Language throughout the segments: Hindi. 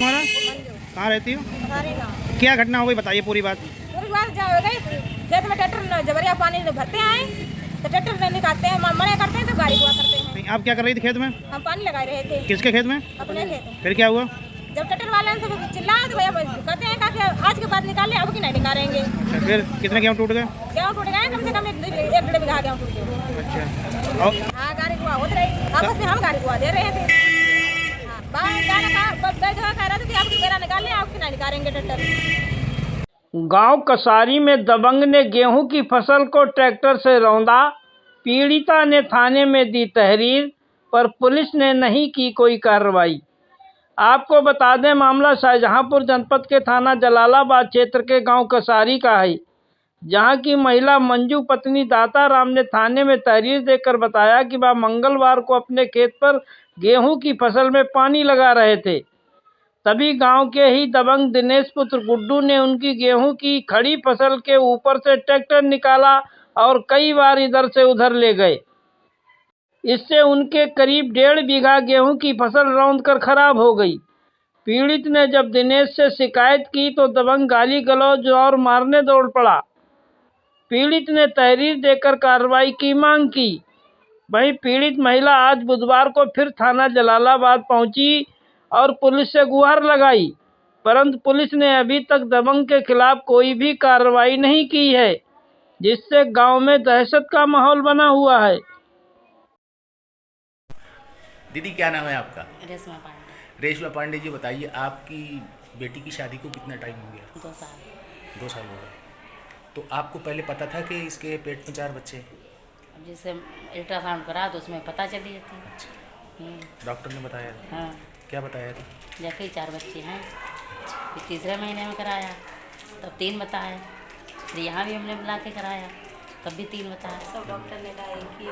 हमारा कहाँ रहती हो? क्या घटना हो गई बताइए पूरी बात। पूरी बात क्या हो गई, खेत में ट्रैक्टर जबरिया पानी भरते आए तो ट्रैक्टर नहीं निकालते हैं, मना करते हैं तो गाड़ी हुआ करते हैं। नहीं, आप क्या कर रही थी खेत में? हम पानी लगा रहे थे। किसके खेत में? अपने खेत में। फिर क्या हुआ? जब ट्रैक्टर वाले ने तो चिल्लाया तो भैया कहते हैं कि आज के बाद निकाल ले, अब की नहीं निकालेंगे। अच्छा, फिर कितने गेहूँ टूट गए? गेहूँ टूट गए, कम से कम 1-1.5 बीघा गेहूँ टूट गए। अच्छा, और हाँ, गाड़ी हुआ होती रही, आपस में हम गाड़ी हुआ दे रहे थे। हाँ, बाहर जाने का कह रहा था कि आपकी मेरा निकाल ले, आपकी नहीं निकालेंगे ट्रैक्टर। गांव कसारी में दबंग ने गेहूं की फसल को ट्रैक्टर से रौंदा। पीड़िता ने थाने में दी तहरीर, पर पुलिस ने नहीं की कोई कार्रवाई। आपको बता दें, मामला शाहजहांपुर जनपद के थाना जलालाबाद क्षेत्र के गांव कसारी का है, जहां की महिला मंजू पत्नी दाता राम ने थाने में तहरीर देकर बताया कि वह मंगलवार को अपने खेत पर गेहूं की फसल में पानी लगा रहे थे। तभी गांव के ही दबंग दिनेश पुत्र गुड्डू ने उनकी गेहूं की खड़ी फसल के ऊपर से ट्रैक्टर निकाला और कई बार इधर से उधर ले गए। इससे उनके करीब 1.5 बीघा गेहूं की फसल रौंद कर खराब हो गई। पीड़ित ने जब दिनेश से शिकायत की तो दबंग गाली गलौज और मारने दौड़ पड़ा। पीड़ित ने तहरीर देकर कार्रवाई की मांग की। वहीं पीड़ित महिला आज बुधवार को फिर थाना जलालाबाद पहुंची और पुलिस से गुहार लगाई, परंतु पुलिस ने अभी तक दबंग के खिलाफ कोई भी कार्रवाई नहीं की है, जिससे गांव में दहशत का माहौल बना हुआ है। दीदी क्या नाम है आपका? रेशमा पांडे। रेशमा पांडे जी, बताइए आपकी बेटी की शादी को कितना टाइम हो गया? 2 साल। 2 साल हो गए। तो आपको पहले पता था कि इसके पेट में 4 बच्चे हैं? अब जैसे अल्ट्रासाउंड करा तो उसमें पता चली जाती है। अच्छा, डॉक्टर ने बताया था? हाँ, क्या बताया था? जैसे 4 बच्चे हैं। फिर तीसरे महीने में कराया तब 3 बताया। फिर यहाँ भी हमने बुला के कराया तब भी 3 बताया। सब डॉक्टर ने कहा कि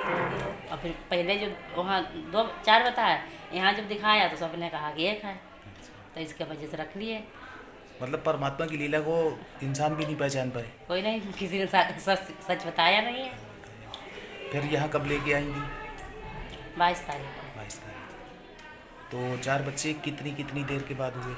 और फिर पहले जो वहाँ 4 बताया, यहाँ जब दिखाया तो सबने कहा कि 1 है, तो इसके वजह से रख लिए। मतलब परमात्मा की लीला को इंसान भी नहीं पहचान पाए। कोई नहीं, किसी ने सच बताया नहीं है। फिर यहाँ कब लेके आएंगी? 22 तारीख को। 22 तारीख। तो 4 बच्चे कितनी कितनी देर के बाद हुए?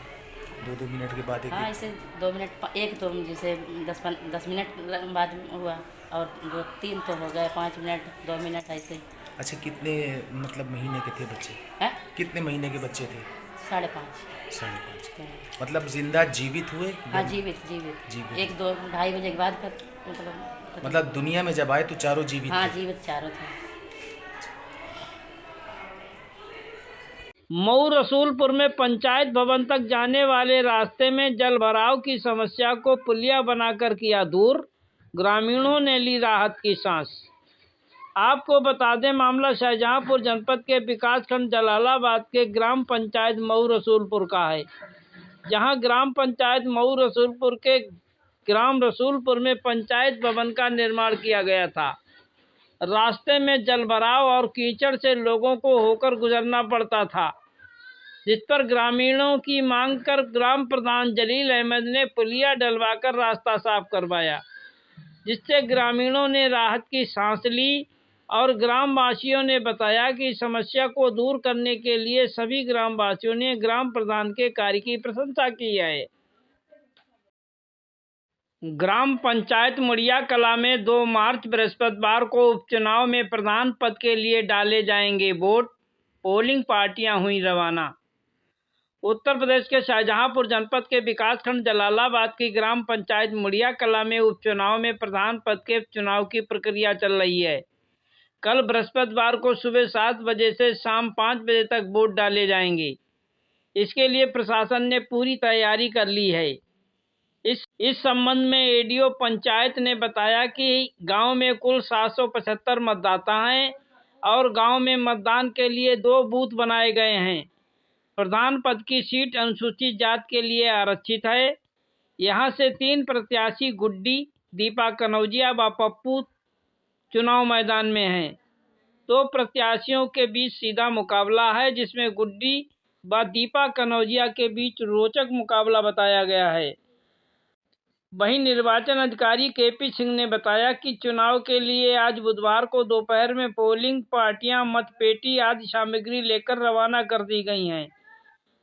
2-2 मिनट के बाद? हाँ, ऐसे 2 मिनट, एक तो जैसे 10 मिनट बाद हुआ और 2-3 तो हो गए, 5 मिनट 2 मिनट ऐसे। अच्छा, कितने मतलब महीने के थे बच्चे? हैं? कितने महीने के बच्चे थे? 5.5। 5.5। मतलब जिंदा जीवित हुए? हाँ, जीवित। 1-2-2:30 बजे के बाद फिर मतलब दुनिया में जब आए तो चारों जीवित हाँ, थे? जीवित चारों थे। मऊ रसूलपुर में पंचायत भवन तक जाने वाले रास्ते में जल भराव की समस्या को पुलिया बनाकर किया दूर। ग्रामीणों ने ली राहत की सांस। आपको बता दें, मामला शाहजहांपुर जनपद के विकासखंड जलालाबाद के ग्राम पंचायत मऊ रसूलपुर का है, जहां ग्राम पंचायत मऊ रसूलपुर के ग्राम रसूलपुर में पंचायत भवन का निर्माण किया गया था। रास्ते में जलभराव और कीचड़ से लोगों को होकर गुजरना पड़ता था, जिस पर ग्रामीणों की मांग कर ग्राम प्रधान जलील अहमद ने पुलिया डलवाकर रास्ता साफ करवाया, जिससे ग्रामीणों ने राहत की सांस ली। और ग्रामवासियों ने बताया कि समस्या को दूर करने के लिए सभी ग्रामवासियों ने ग्राम प्रधान के कार्य की प्रशंसा की है। ग्राम पंचायत मुड़िया कला में 2 मार्च बृहस्पतिवार को उपचुनाव में प्रधान पद के लिए डाले जाएंगे वोट। पोलिंग पार्टियां हुई रवाना। उत्तर प्रदेश के शाहजहांपुर जनपद के विकासखंड जलालाबाद की ग्राम पंचायत मुड़िया कला में उपचुनाव में प्रधान पद के चुनाव की प्रक्रिया चल रही है। कल बृहस्पतिवार को सुबह 7 बजे से शाम 5 बजे तक वोट डाले जाएंगे। इसके लिए प्रशासन ने पूरी तैयारी कर ली है। इस संबंध में एडीओ पंचायत ने बताया कि गांव में कुल 775 मतदाता हैं और गांव में मतदान के लिए 2 बूथ बनाए गए हैं। प्रधान पद की सीट अनुसूचित जाति के लिए आरक्षित है। यहां से 3 प्रत्याशी गुड्डी, दीपा कनौजिया व पप्पू चुनाव मैदान में हैं। 2 प्रत्याशियों के बीच सीधा मुकाबला है, जिसमें गुड्डी व दीपा कनौजिया के बीच रोचक मुकाबला बताया गया है। वहीं निर्वाचन अधिकारी केपी सिंह ने बताया कि चुनाव के लिए आज बुधवार को दोपहर में पोलिंग पार्टियां मतपेटी आदि सामग्री लेकर रवाना कर दी गई हैं।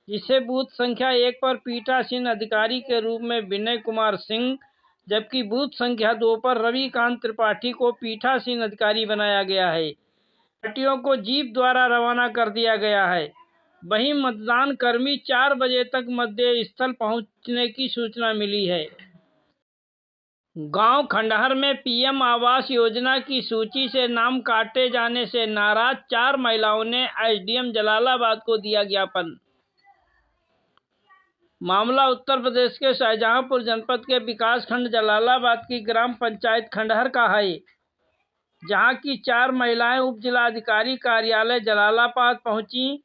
जिसे बूथ संख्या 1 पर पीठासीन अधिकारी के रूप में विनय कुमार सिंह, जबकि बूथ संख्या 2 पर रविकांत त्रिपाठी को पीठासीन अधिकारी बनाया गया है। पार्टियों को जीप द्वारा रवाना कर दिया गया है। वहीं मतदान कर्मी 4 बजे तक मतदेय स्थल पहुंचने की सूचना मिली है। गांव खंडहर में पीएम आवास योजना की सूची से नाम काटे जाने से नाराज 4 महिलाओं ने एसडीएम जलालाबाद को दिया ज्ञापन। मामला उत्तर प्रदेश के शाहजहांपुर जनपद के विकासखंड जलालाबाद की ग्राम पंचायत खंडहर का है, जहां की 4 महिलाएं उप जिलाधिकारी कार्यालय जलालाबाद पहुंची,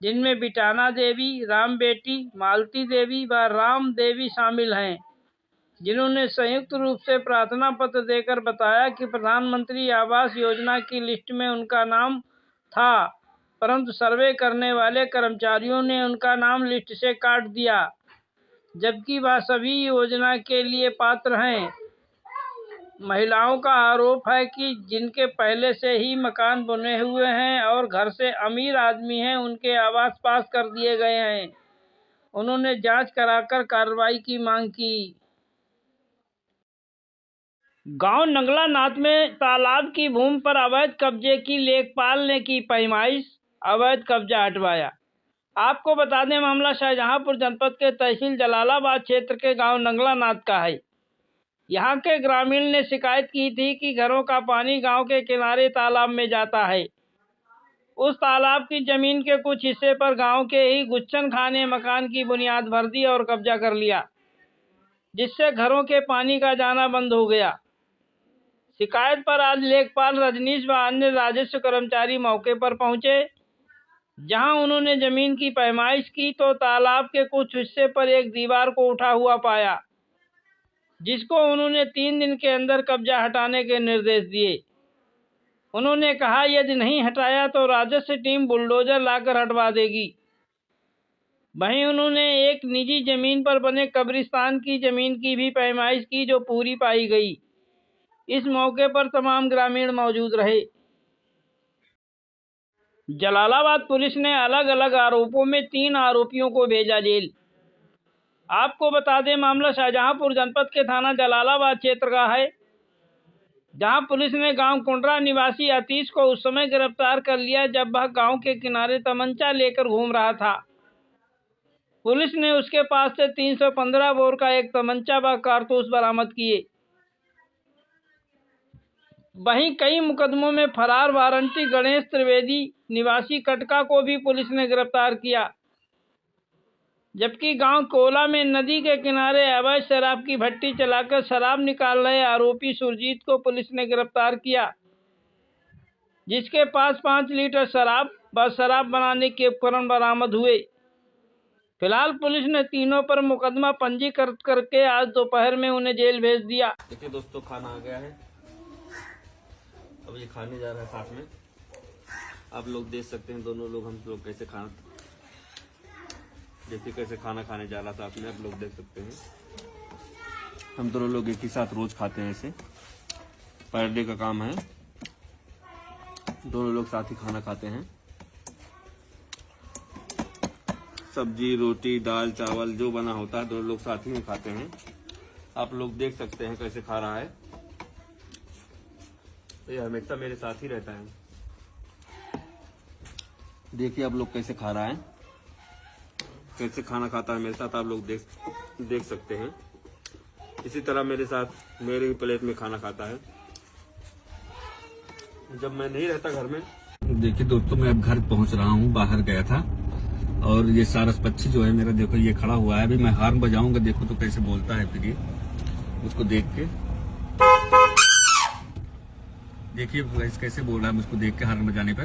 जिनमें बिटाना देवी, राम बेटी, मालती देवी व राम देवी शामिल हैं, जिन्होंने संयुक्त रूप से प्रार्थना पत्र देकर बताया कि प्रधानमंत्री आवास योजना की लिस्ट में उनका नाम था, परंतु सर्वे करने वाले कर्मचारियों ने उनका नाम लिस्ट से काट दिया, जबकि वह सभी योजना के लिए पात्र हैं। महिलाओं का आरोप है कि जिनके पहले से ही मकान बने हुए हैं और घर से अमीर आदमी हैं, उनके आवास पास कर दिए गए हैं। उन्होंने जांच कराकर कार्रवाई की मांग की। गांव नंगलानाथ में तालाब की भूमि पर अवैध कब्जे की लेखपाल ने की पैमाइश, अवैध कब्जा हटवाया। आपको बता दें, मामला शाहजहांपुर जनपद के तहसील जलालाबाद क्षेत्र के गांव नंगलानाथ का है। यहां के ग्रामीण ने शिकायत की थी कि घरों का पानी गांव के किनारे तालाब में जाता है। उस तालाब की जमीन के कुछ हिस्से पर गांव के ही गुच्छन खाने मकान की बुनियाद भर दी और कब्जा कर लिया, जिससे घरों के पानी का जाना बंद हो गया। शिकायत पर आज लेखपाल रजनीश व अन्य राजस्व कर्मचारी मौके पर पहुंचे, जहां उन्होंने जमीन की पैमाइश की तो तालाब के कुछ हिस्से पर एक दीवार को उठा हुआ पाया, जिसको उन्होंने 3 दिन के अंदर कब्जा हटाने के निर्देश दिए। उन्होंने कहा यदि नहीं हटाया तो राजस्व टीम बुलडोजर लाकर हटवा देगी। वहीं उन्होंने एक निजी जमीन पर बने कब्रिस्तान की जमीन की भी पैमाइश की, जो पूरी पाई गई। इस मौके पर तमाम ग्रामीण मौजूद रहे। जलालाबाद पुलिस ने अलग अलग आरोपों में 3 आरोपियों को भेजा जेल। आपको बता दें, मामला शाहजहांपुर जनपद के थाना जलालाबाद क्षेत्र का है, जहां पुलिस ने गांव कुंडरा निवासी आतिश को उस समय गिरफ्तार कर लिया जब वह गांव के किनारे तमंचा लेकर घूम रहा था। पुलिस ने उसके पास से 315 बोर का एक तमंचा व कारतूस बरामद किए। वहीं कई मुकदमों में फरार वारंटी गणेश त्रिवेदी निवासी कटका को भी पुलिस ने गिरफ्तार किया, जबकि गांव कोला में नदी के किनारे अवैध शराब की भट्टी चलाकर शराब निकाल रहे आरोपी सुरजीत को पुलिस ने गिरफ्तार किया, जिसके पास 5 लीटर शराब व शराब बनाने के उपकरण बरामद हुए। फिलहाल पुलिस ने तीनों पर मुकदमा पंजीकृत करके आज दोपहर में उन्हें जेल भेज दिया। देखिए दोस्तों, खाना आ गया है, अब ये खाने जा रहा है साथ में। आप लोग देख सकते हैं दोनों लोग, हम लोग कैसे खाना, देखिए कैसे खाना खाने जा रहा था साथ में, आप लोग देख सकते हैं। हम दोनों लोग एक ही साथ रोज खाते हैं, ऐसे पर डे का काम है, दोनों लोग साथ ही खाना खाते हैं। सब्जी, रोटी, दाल, चावल जो बना होता है दोनों लोग साथ ही में खाते हैं। आप लोग देख सकते हैं कैसे खा रहा है, तो ये हमेशा मेरे साथ ही रहता है। देखिए आप लोग कैसे खा रहा है, कैसे खाना खाता है मेरे साथ, आप लोग देख सकते हैं। इसी तरह मेरे साथ मेरे ही प्लेट में खाना खाता है जब मैं नहीं रहता घर में। देखिए दोस्तों, मैं अब घर पहुंच रहा हूं, बाहर गया था, और ये सारस पक्षी जो है मेरा, देखो ये खड़ा हुआ है। अभी मैं हार्न बजाऊंगा, देखो तो कैसे बोलता है फिर ये, उसको देख के देखिए कैसे बोल रहा है मुझको देख के हार्न बजाने पर।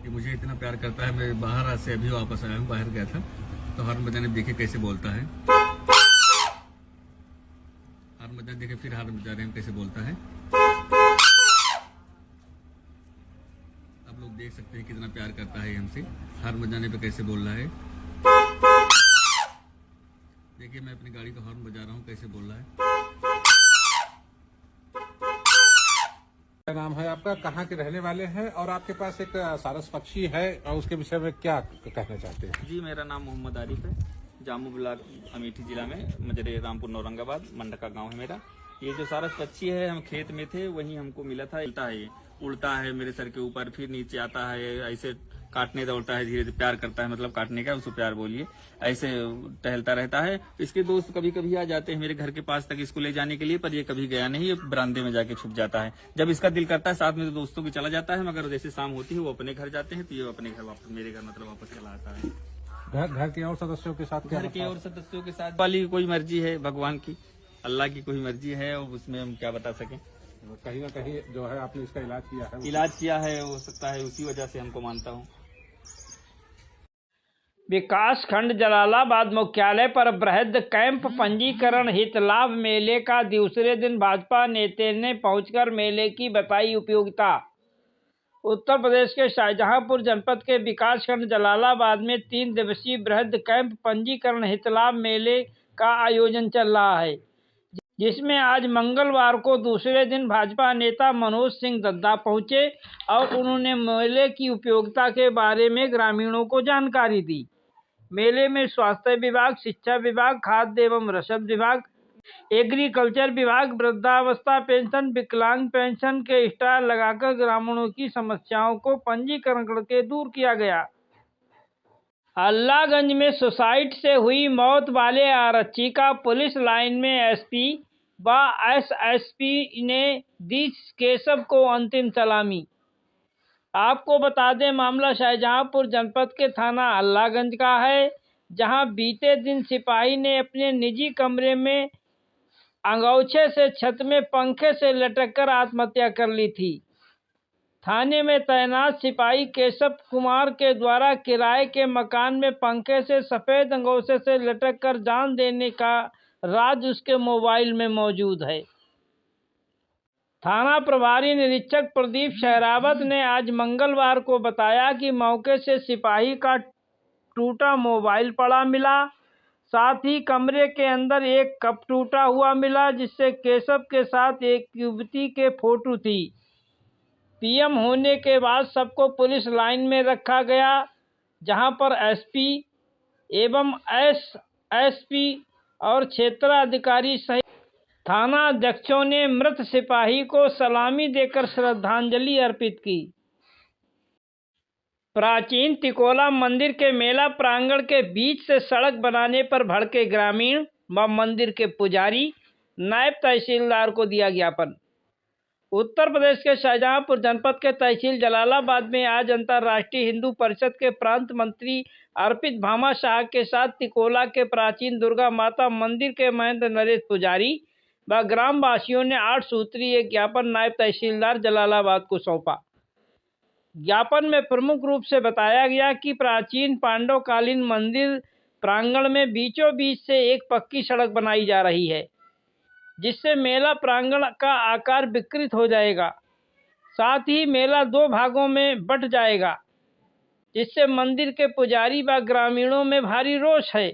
ये मुझे इतना प्यार करता है। मैं बाहर से अभी वापस आया हूँ, बाहर गया था, तो हार्न बजाने देखिए कैसे बोलता है। हार्न बजाने देखिए, फिर हार्न बजा रहे हैं कैसे बोलता है। आप लोग देख सकते हैं कितना प्यार करता है हमसे। हार्न बजाने पे कैसे बोल रहा है, देखिए मैं अपनी गाड़ी का हॉर्न बजा रहा हूँ, कैसे बोल रहा है। क्या नाम है आपका, कहाँ के रहने वाले हैं, और आपके पास एक सारस पक्षी है और उसके विषय में क्या कहना चाहते हैं? जी, मेरा नाम मोहम्मद आरिफ है। जामू ब्लॉक अमेठी जिला में मजरे रामपुर नौरंगाबाद मंडका गांव है मेरा। ये जो सारस पक्षी है, हम खेत में थे, वहीं हमको मिला था। उड़ता है, ये उड़ता है मेरे सर के ऊपर, फिर नीचे आता है, ऐसे काटने दौड़ता है, धीरे धीरे प्यार करता है, मतलब काटने का उसको प्यार बोलिए, ऐसे टहलता रहता है। इसके दोस्त कभी कभी आ जाते हैं मेरे घर के पास तक इसको ले जाने के लिए, पर ये कभी गया नहीं, ये बरामदे में जाके छुप जाता है। जब इसका दिल करता है साथ में तो दोस्तों की चला जाता है, मगर जैसे शाम होती है वो अपने घर जाते हैं, तो ये अपने घर वापस, मेरे घर मतलब वापस चला आता है। घर के और सदस्यों के साथ, घर के और सदस्यों के साथ वाली कोई मर्जी है, भगवान की, अल्लाह की कोई मर्जी है, और उसमें हम क्या बता सकें। कहीं ना कहीं जो है आपने इसका इलाज किया है? इलाज किया है, हो सकता है उसी वजह से हमको मानता हूँ। विकास खंड जलालाबाद मुख्यालय पर बृहद कैंप पंजीकरण हित लाभ मेले का दूसरे दिन भाजपा नेता ने पहुंचकर मेले की बताई उपयोगिता। उत्तर प्रदेश के शाहजहांपुर जनपद के विकास खंड जलालाबाद में 3 दिवसीय बृहद कैंप पंजीकरण हित लाभ मेले का आयोजन चल रहा है, जिसमें आज मंगलवार को दूसरे दिन भाजपा नेता मनोज सिंह दद्दा पहुंचे और उन्होंने मेले की उपयोगिता के बारे में ग्रामीणों को जानकारी दी। मेले में स्वास्थ्य विभाग, शिक्षा विभाग, खाद्य एवं रसद विभाग, एग्रीकल्चर विभाग, वृद्धावस्था पेंशन, विकलांग पेंशन के स्टाल लगाकर ग्रामीणों की समस्याओं को पंजीकरण करके दूर किया गया। अल्लाहगंज में सुसाइड से हुई मौत वाले आरक्षी का पुलिस लाइन में एसपी व एसएसपी ने दी केशव को अंतिम सलामी। आपको बता दें, मामला शाहजहांपुर जनपद के थाना अल्लाहगंज का है, जहां बीते दिन सिपाही ने अपने निजी कमरे में अंगोछे से छत में पंखे से लटककर आत्महत्या कर ली थी। थाने में तैनात सिपाही केशव कुमार के द्वारा किराए के मकान में पंखे से सफेद अंगोछे से लटककर जान देने का राज उसके मोबाइल में मौजूद है। थाना प्रभारी निरीक्षक प्रदीप शहरावत ने आज मंगलवार को बताया कि मौके से सिपाही का टूटा मोबाइल पड़ा मिला, साथ ही कमरे के अंदर एक कप टूटा हुआ मिला, जिससे केशव के साथ एक युवती के फोटो थी। पीएम होने के बाद सबको पुलिस लाइन में रखा गया, जहां पर एसपी एवं एसएसपी और क्षेत्राधिकारी सहित थाना अध्यक्षों ने मृत सिपाही को सलामी देकर श्रद्धांजलि अर्पित की। प्राचीन तिकोला मंदिर के मेला प्रांगण के बीच से सड़क बनाने पर भड़के ग्रामीण व मंदिर के पुजारी, नायब तहसीलदार को दिया ज्ञापन। उत्तर प्रदेश के शाहजहांपुर जनपद के तहसील जलालाबाद में आज अंतर्राष्ट्रीय हिंदू परिषद के प्रांत मंत्री अर्पित भामा शाह के साथ तिकोला के प्राचीन दुर्गा माता मंदिर के महंत नरेश पुजारी व ग्राम वासियों ने 8 सूत्रीय ज्ञापन नायब तहसीलदार जलालाबाद को सौंपा। ज्ञापन में प्रमुख रूप से बताया गया कि प्राचीन पांडवकालीन मंदिर प्रांगण में बीचों बीच से एक पक्की सड़क बनाई जा रही है, जिससे मेला प्रांगण का आकार विकृत हो जाएगा। साथ ही मेला 2 भागों में बंट जाएगा, जिससे मंदिर के पुजारी व ग्रामीणों में भारी रोष है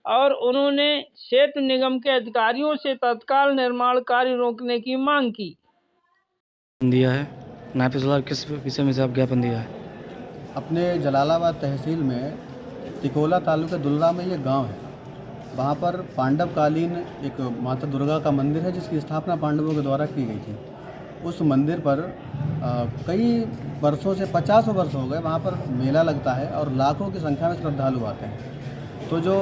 और उन्होंने सेतु निगम के अधिकारियों से तत्काल निर्माण कार्य रोकने की मांग की। दिया है नायब तहसीलदार, किस विषय में से आप ज्ञापन दिया है? अपने जलालाबाद तहसील में तिकोला तालुके दुल्ला में ये गांव है, वहाँ पर पांडवकालीन एक माता दुर्गा का मंदिर है, जिसकी स्थापना पांडवों के द्वारा की गई थी। उस मंदिर पर कई वर्षों से 50 वर्ष हो गए वहाँ पर मेला लगता है और लाखों की संख्या में श्रद्धालु आते हैं। तो जो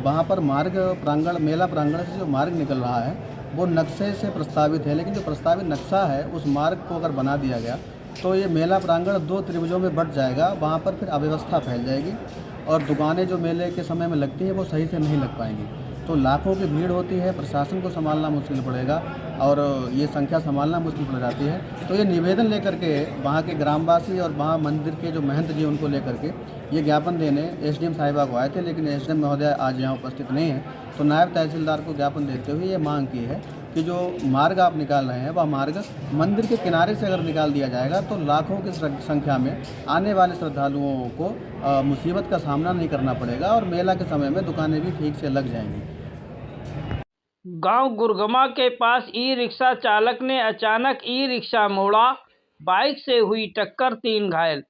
वहाँ पर मार्ग प्रांगण, मेला प्रांगण से जो मार्ग निकल रहा है वो नक्शे से प्रस्तावित है, लेकिन जो प्रस्तावित नक्शा है उस मार्ग को अगर बना दिया गया तो ये मेला प्रांगण 2 त्रिभुजों में बंट जाएगा। वहाँ पर फिर अव्यवस्था फैल जाएगी और दुकानें जो मेले के समय में लगती हैं वो सही से नहीं लग पाएंगी, तो लाखों की भीड़ होती है, प्रशासन को संभालना मुश्किल पड़ेगा और ये संख्या संभालना मुश्किल पड़ जाती है। तो ये निवेदन लेकर के वहाँ के ग्रामवासी और वहाँ मंदिर के जो महंत जी उनको लेकर के ये ज्ञापन देने एसडीएम साहिबा को आए थे, लेकिन एसडीएम महोदय आज यहाँ उपस्थित नहीं है। तो नायब तहसीलदार को ज्ञापन देते हुए ये मांग की है कि जो मार्ग आप निकाल रहे हैं वह मार्ग मंदिर के किनारे से अगर निकाल दिया जाएगा तो लाखों की संख्या में आने वाले श्रद्धालुओं को मुसीबत का सामना नहीं करना पड़ेगा और मेला के समय में दुकानें भी ठीक से लग जाएंगी। गांव गुरगमा के पास ई रिक्शा चालक ने अचानक ई रिक्शा मोड़ा, बाइक से हुई टक्कर, 3 घायल।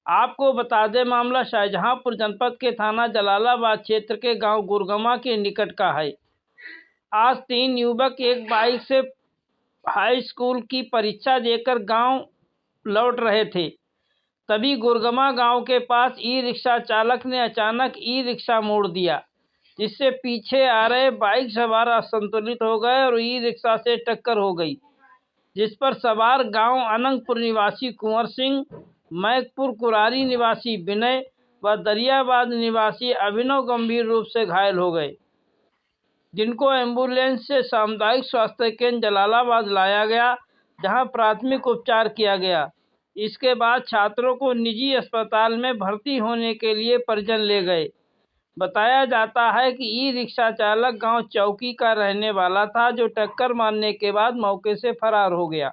आपको बता दें मामला शाहजहांपुर जनपद के थाना जलालाबाद क्षेत्र के गांव गुरगमा के निकट का है। आज 3 युवक एक बाइक से हाई स्कूल की परीक्षा देकर गांव लौट रहे थे। तभी गुरगमा गांव के पास ई रिक्शा चालक ने अचानक ई रिक्शा मोड़ दिया, जिससे पीछे आ रहे बाइक सवार असंतुलित हो गए और ई रिक्शा से टक्कर हो गई, जिस पर सवार गांव अनंगपुर निवासी कुंवर सिंह, मैकपुर कुरारी निवासी विनय व दरियाबाद निवासी अभिनव गंभीर रूप से घायल हो गए, जिनको एम्बुलेंस से सामुदायिक स्वास्थ्य केंद्र जलालाबाद लाया गया, जहां प्राथमिक उपचार किया गया। इसके बाद छात्रों को निजी अस्पताल में भर्ती होने के लिए परिजन ले गए। बताया जाता है कि ई रिक्शा चालक गांव चौकी का रहने वाला था, जो टक्कर मारने के बाद मौके से फरार हो गया।